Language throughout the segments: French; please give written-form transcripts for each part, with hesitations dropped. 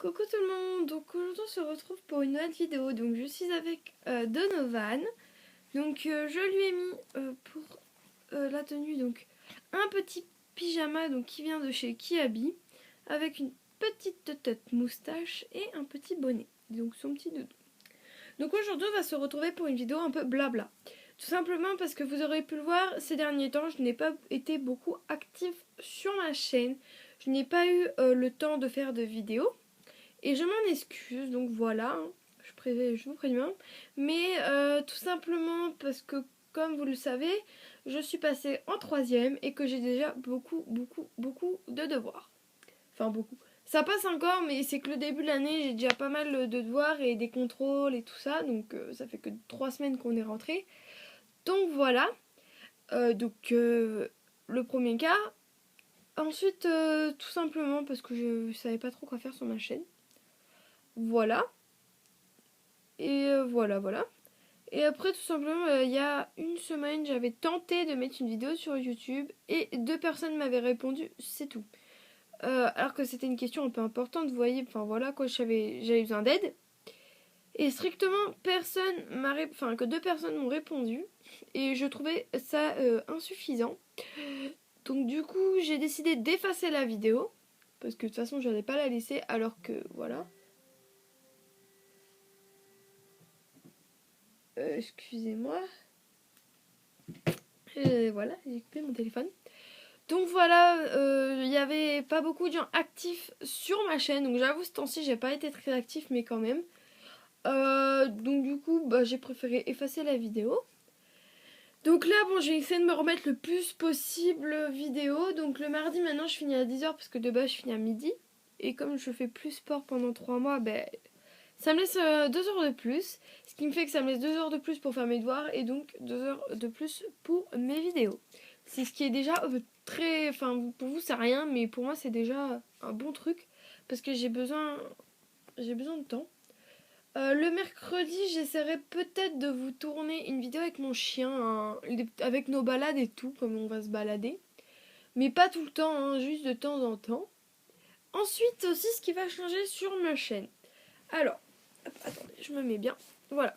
Coucou tout le monde, donc aujourd'hui on se retrouve pour une nouvelle vidéo. Donc je suis avec Donovan. Donc je lui ai mis pour la tenue donc un petit pyjama donc qui vient de chez Kiabi avec une petite tête moustache et un petit bonnet. Donc son petit doudou. Donc aujourd'hui on va se retrouver pour une vidéo un peu blabla. Tout simplement parce que vous aurez pu le voir ces derniers temps, je n'ai pas été beaucoup active sur ma chaîne. Je n'ai pas eu le temps de faire de vidéos. Et je m'en excuse, donc voilà, hein, je vous préviens. Mais tout simplement parce que, comme vous le savez, je suis passée en troisième et que j'ai déjà beaucoup de devoirs. Enfin beaucoup. Ça passe encore, mais c'est que le début de l'année, j'ai déjà pas mal de devoirs et des contrôles et tout ça. Donc ça fait que 3 semaines qu'on est rentré. Donc voilà. Le premier cas. Ensuite, tout simplement parce que je savais pas trop quoi faire sur ma chaîne. Voilà. Et voilà. Et après, tout simplement, il y a une semaine, j'avais tenté de mettre une vidéo sur YouTube et 2 personnes m'avaient répondu, c'est tout. Alors que c'était une question un peu importante, vous voyez, enfin voilà quoi, j'avais besoin d'aide. Et strictement personne enfin que 2 personnes m'ont répondu et je trouvais ça insuffisant. Donc du coup, j'ai décidé d'effacer la vidéo parce que de toute façon, je n'allais pas la laisser alors que voilà. Excusez-moi. Voilà, j'ai coupé mon téléphone. Donc voilà, il n'y avait pas beaucoup de gens actifs sur ma chaîne. Donc j'avoue, ce temps-ci, j'ai pas été très actif, mais quand même. Donc du coup, j'ai préféré effacer la vidéo. Donc là, bon, j'ai essayé de me remettre le plus possible vidéo. Donc le mardi, maintenant, je finis à 10h parce que de base, je finis à midi. Et comme je fais plus sport pendant 3 mois, ça me laisse 2 heures de plus. Ce qui me fait que ça me laisse 2 heures de plus pour faire mes devoirs et donc 2 heures de plus pour mes vidéos. C'est ce qui est déjà très... Enfin, pour vous, c'est rien, mais pour moi, c'est déjà un bon truc. Parce que j'ai besoin de temps. Le mercredi, j'essaierai peut-être de vous tourner une vidéo avec mon chien, hein, avec nos balades et tout, comme on va se balader. Mais pas tout le temps, hein, juste de temps en temps. Ensuite, aussi, ce qui va changer sur ma chaîne. Alors, attendez, je me mets bien. Voilà.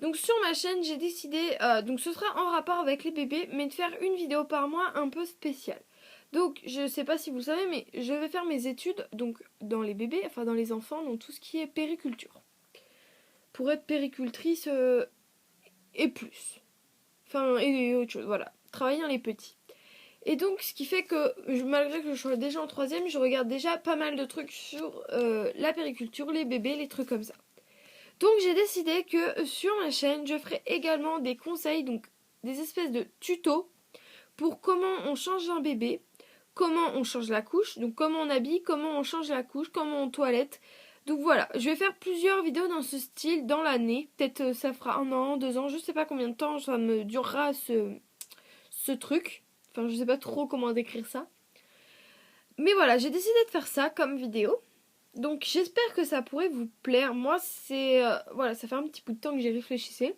Donc sur ma chaîne, j'ai décidé, donc ce sera en rapport avec les bébés, mais de faire une vidéo par mois un peu spéciale. Donc je sais pas si vous le savez, mais je vais faire mes études donc dans les bébés, enfin dans les enfants, dans tout ce qui est périculture. Pour être péricultrice et plus. Enfin, et autre chose, voilà. Travailler dans les petits. Et donc, ce qui fait que, malgré que je sois déjà en troisième, je regarde déjà pas mal de trucs sur la périculture, les bébés, les trucs comme ça. Donc j'ai décidé que sur ma chaîne, je ferai également des conseils, donc des espèces de tutos pour comment on change un bébé, comment on change la couche, donc comment on habille, comment on change la couche, comment on toilette. Donc voilà, je vais faire plusieurs vidéos dans ce style dans l'année. Peut-être ça fera 1 an, 2 ans, je sais pas combien de temps ça me durera ce truc. Enfin, je sais pas trop comment décrire ça. Mais voilà, j'ai décidé de faire ça comme vidéo. Donc j'espère que ça pourrait vous plaire. Moi, c'est... voilà, ça fait un petit bout de temps que j'y réfléchissais.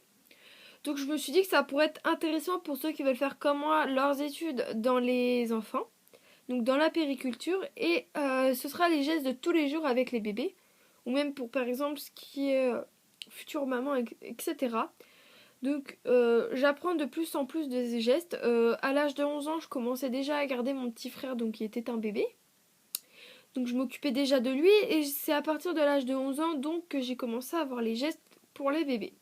Donc je me suis dit que ça pourrait être intéressant pour ceux qui veulent faire comme moi leurs études dans les enfants. Donc dans la périculture. Et ce sera les gestes de tous les jours avec les bébés. Ou même pour par exemple ce qui est future maman, etc. Donc j'apprends de plus en plus des gestes. À l'âge de 11 ans, je commençais déjà à garder mon petit frère donc qui était un bébé. Donc je m'occupais déjà de lui et c'est à partir de l'âge de 11 ans donc que j'ai commencé à avoir les gestes pour les bébés.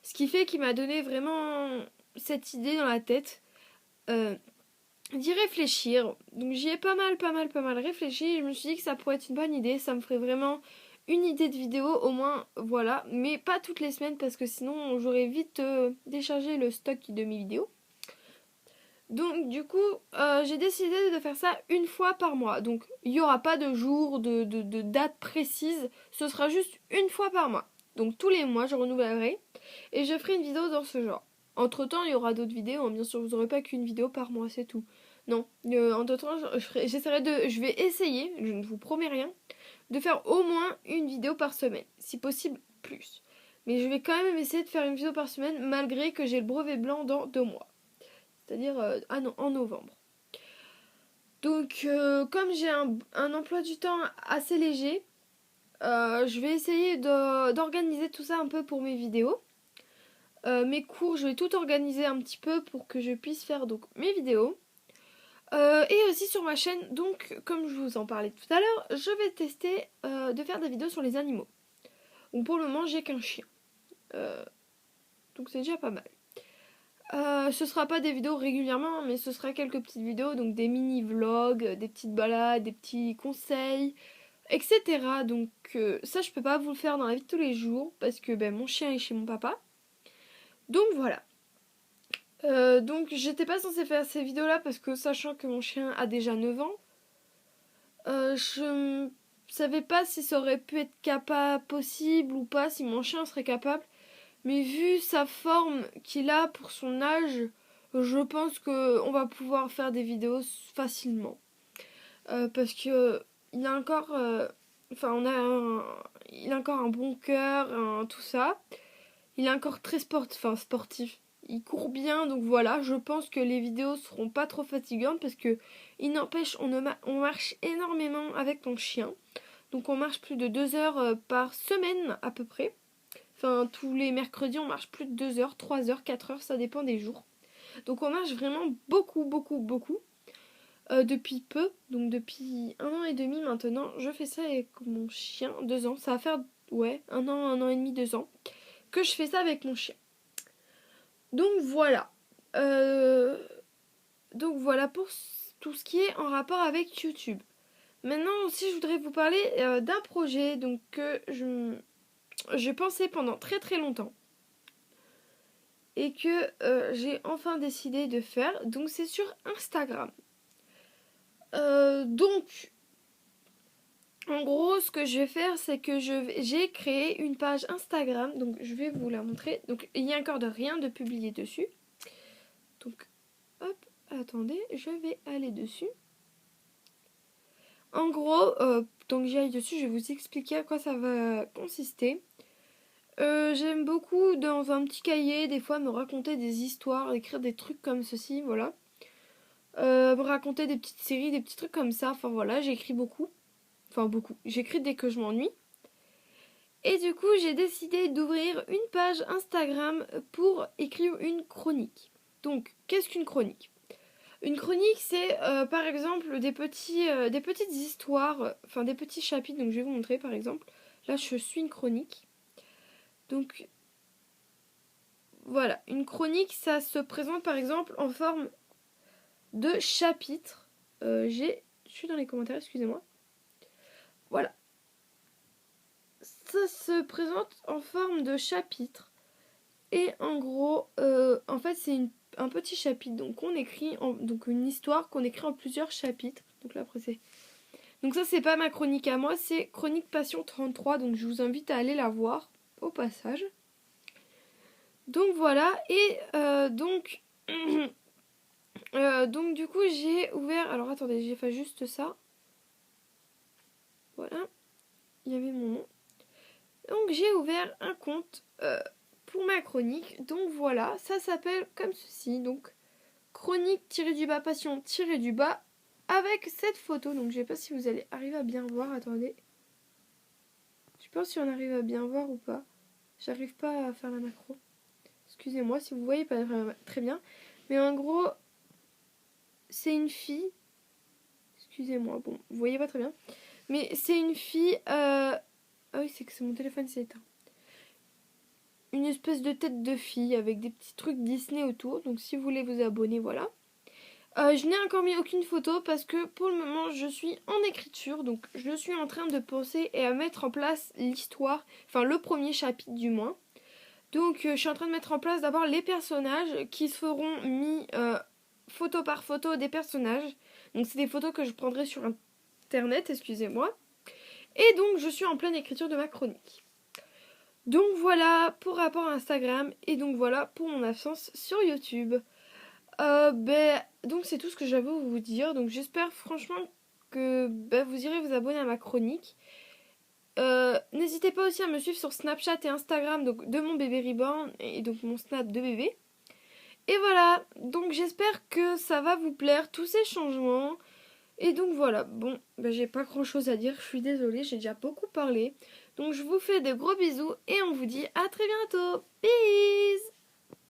Ce qui fait qu'il m'a donné vraiment cette idée dans la tête d'y réfléchir. Donc j'y ai pas mal réfléchi et je me suis dit que ça pourrait être une bonne idée. Ça me ferait vraiment une idée de vidéo au moins, voilà. Mais pas toutes les semaines parce que sinon j'aurais vite déchargé le stock de mes vidéos. Donc du coup, j'ai décidé de faire ça une fois par mois. Donc il n'y aura pas de jour, de date précise. Ce sera juste une fois par mois. Donc tous les mois, je renouvellerai. Et je ferai une vidéo dans ce genre. Entre temps, il y aura d'autres vidéos. Hein. Bien sûr, vous n'aurez pas qu'une vidéo par mois, c'est tout. Non. Entre temps, je vais essayer, je ne vous promets rien, de faire au moins une vidéo par semaine. Si possible, plus. Mais je vais quand même essayer de faire une vidéo par semaine malgré que j'ai le brevet blanc dans 2 mois. C'est-à-dire en novembre. Donc, comme j'ai un emploi du temps assez léger, Je vais essayer d'organiser tout ça un peu pour mes vidéos. Mes cours, je vais tout organiser un petit peu pour que je puisse faire donc mes vidéos. Et aussi sur ma chaîne, donc comme je vous en parlais tout à l'heure, je vais tester de faire des vidéos sur les animaux. Donc pour le moment, j'ai qu'un chien. Donc c'est déjà pas mal. Ce sera pas des vidéos régulièrement, mais ce sera quelques petites vidéos, donc des mini-vlogs, des petites balades, des petits conseils, etc. Donc ça, je peux pas vous le faire dans la vie de tous les jours, parce que mon chien est chez mon papa. Donc voilà. Donc j'étais pas censée faire ces vidéos-là, parce que sachant que mon chien a déjà 9 ans, je savais pas si ça aurait pu être possible ou pas, si mon chien serait capable. Mais vu sa forme qu'il a pour son âge, je pense qu'on va pouvoir faire des vidéos facilement. Parce que il a encore, il a encore un bon cœur, tout ça. Il est encore très sportif. Il court bien, donc voilà. Je pense que les vidéos seront pas trop fatigantes parce que il n'empêche, on marche énormément avec mon chien. Donc on marche plus de 2 heures par semaine à peu près. Enfin, tous les mercredis, on marche plus de 2 heures, 3 heures, 4 heures, ça dépend des jours. Donc on marche vraiment beaucoup, beaucoup, beaucoup. Depuis peu, donc depuis 1 an et demi maintenant, je fais ça avec mon chien, 2 ans. Ça va faire, 1 an et demi, 2 ans, que je fais ça avec mon chien. Donc voilà. Pour tout ce qui est en rapport avec YouTube. Maintenant aussi, je voudrais vous parler d'un projet donc, que j'ai pensé pendant très très longtemps et que j'ai enfin décidé de faire. Donc c'est sur Instagram. Donc en gros ce que je vais faire c'est que j'ai créé une page Instagram. Donc je vais vous la montrer. Donc il n'y a encore de rien de publié dessus. Donc hop, attendez, je vais aller dessus. En gros, donc j'y aille dessus, je vais vous expliquer à quoi ça va consister. J'aime beaucoup dans un petit cahier, des fois me raconter des histoires, écrire des trucs comme ceci, voilà. Me raconter des petites séries, des petits trucs comme ça, enfin voilà, j'écris beaucoup. Enfin beaucoup, j'écris dès que je m'ennuie. Et du coup, j'ai décidé d'ouvrir une page Instagram pour écrire une chronique. Donc, qu'est-ce qu'une chronique ? Une chronique, c'est par exemple des petites histoires, enfin des petits chapitres. Donc, je vais vous montrer par exemple. Là, je suis une chronique. Donc, voilà, une chronique, ça se présente par exemple en forme de chapitre. Je suis dans les commentaires, excusez-moi. Voilà. Ça se présente en forme de chapitre. Et en gros, en fait, c'est un petit chapitre. Donc, on écrit, donc une histoire qu'on écrit en plusieurs chapitres. Donc là, après, c'est. Donc, ça, c'est pas ma chronique à moi, c'est Chronique Passion 33. Donc, je vous invite à aller la voir au passage. Donc, voilà. Et donc. Donc du coup j'ai ouvert, alors attendez, j'ai fait juste ça, voilà, il y avait mon nom, donc j'ai ouvert un compte pour ma chronique, donc voilà, ça s'appelle comme ceci, donc chronique-du-bas passion-du-bas avec cette photo, donc je sais pas si vous allez arriver à bien voir, attendez, je sais pas si on arrive à bien voir ou pas, j'arrive pas à faire la macro, excusez-moi si vous voyez pas très bien, mais en gros c'est une fille, excusez-moi, bon, vous voyez pas très bien. Mais c'est une fille... Ah oui, c'est que mon téléphone s'est éteint. Une espèce de tête de fille avec des petits trucs Disney autour. Donc si vous voulez vous abonner, voilà. Je n'ai encore mis aucune photo parce que pour le moment je suis en écriture. Donc je suis en train de penser et à mettre en place l'histoire. Enfin le premier chapitre du moins. Donc je suis en train de mettre en place d'abord les personnages qui seront mis photo par photo des personnages. Donc c'est des photos que je prendrai sur internet, excusez-moi. Et donc je suis en pleine écriture de ma chronique. Donc voilà pour rapport à Instagram et donc voilà pour mon absence sur YouTube. Donc c'est tout ce que j'avais à vous dire. Donc j'espère franchement que vous irez vous abonner à ma chronique. N'hésitez pas aussi à me suivre sur Snapchat et Instagram donc de mon bébé Reborn et donc mon snap de bébé. Et voilà, donc j'espère que ça va vous plaire tous ces changements. Et donc voilà, bon, j'ai pas grand chose à dire, je suis désolée, j'ai déjà beaucoup parlé. Donc je vous fais de gros bisous et on vous dit à très bientôt. Bye.